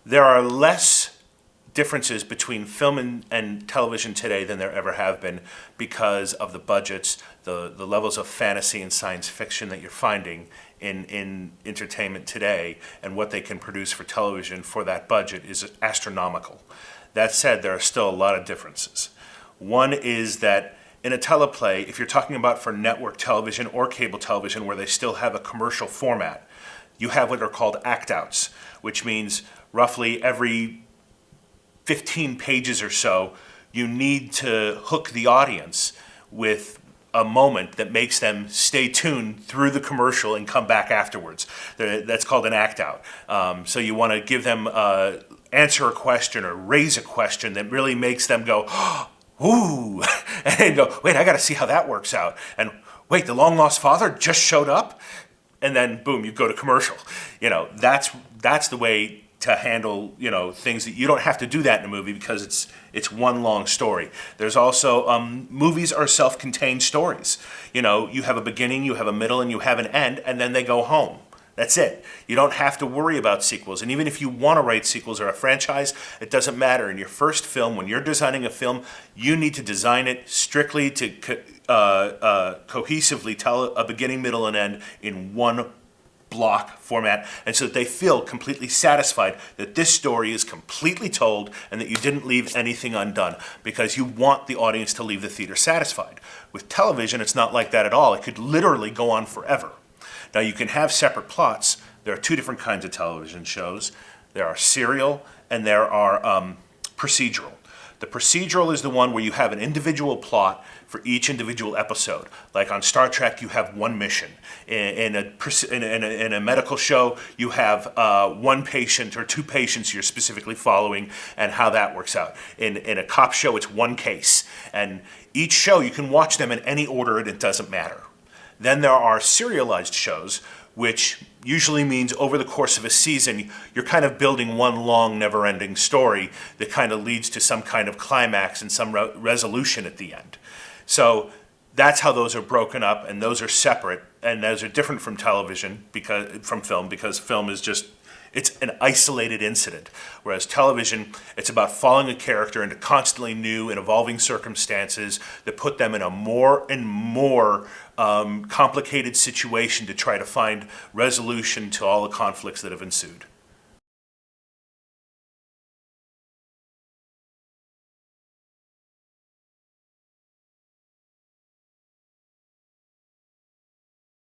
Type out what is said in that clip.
There are less differences between film and television today than there ever have been because of the budgets, the levels of fantasy and science fiction that you're finding in entertainment today, and what they can produce for television for that budget is astronomical. That said, there are still a lot of differences. One is that in a teleplay, if you're talking about for network television or cable television where they still have a commercial format, you have what are called act outs, which means roughly every 15 pages or so, you need to hook the audience with a moment that makes them stay tuned through the commercial and come back afterwards. That's called an act out. So you want to give them answer a question or raise a question that really makes them go, ooh, and go, wait, I got to see how that works out. And wait, the long lost father just showed up? And then boom, you go to commercial. That's the way to handle things that you don't have to do that in a movie because it's one long story. There's also movies are self-contained stories. You have a beginning, you have a middle, and you have an end, and then they go home. That's it. You don't have to worry about sequels. And even if you want to write sequels or a franchise, it doesn't matter. In your first film, when you're designing a film, you need to design it strictly to cohesively tell a beginning, middle, and end in one block format, and so that they feel completely satisfied that this story is completely told and that you didn't leave anything undone, because you want the audience to leave the theater satisfied. With television, it's not like that at all. It could literally go on forever. Now, you can have separate plots. There are two different kinds of television shows. There are serial and there are procedural. The procedural is the one where you have an individual plot for each individual episode. Like on Star Trek, you have one mission. In a medical show, you have one patient or two patients you're specifically following and how that works out. In a cop show, it's one case. And each show, you can watch them in any order and it doesn't matter. Then there are serialized shows, which usually means over the course of a season, you're kind of building one long, never-ending story that kind of leads to some kind of climax and some resolution at the end. So that's how those are broken up, and those are separate, and those are different from television, from film, because film is just, it's an isolated incident. Whereas television, it's about following a character into constantly new and evolving circumstances that put them in a more and more complicated situation to try to find resolution to all the conflicts that have ensued.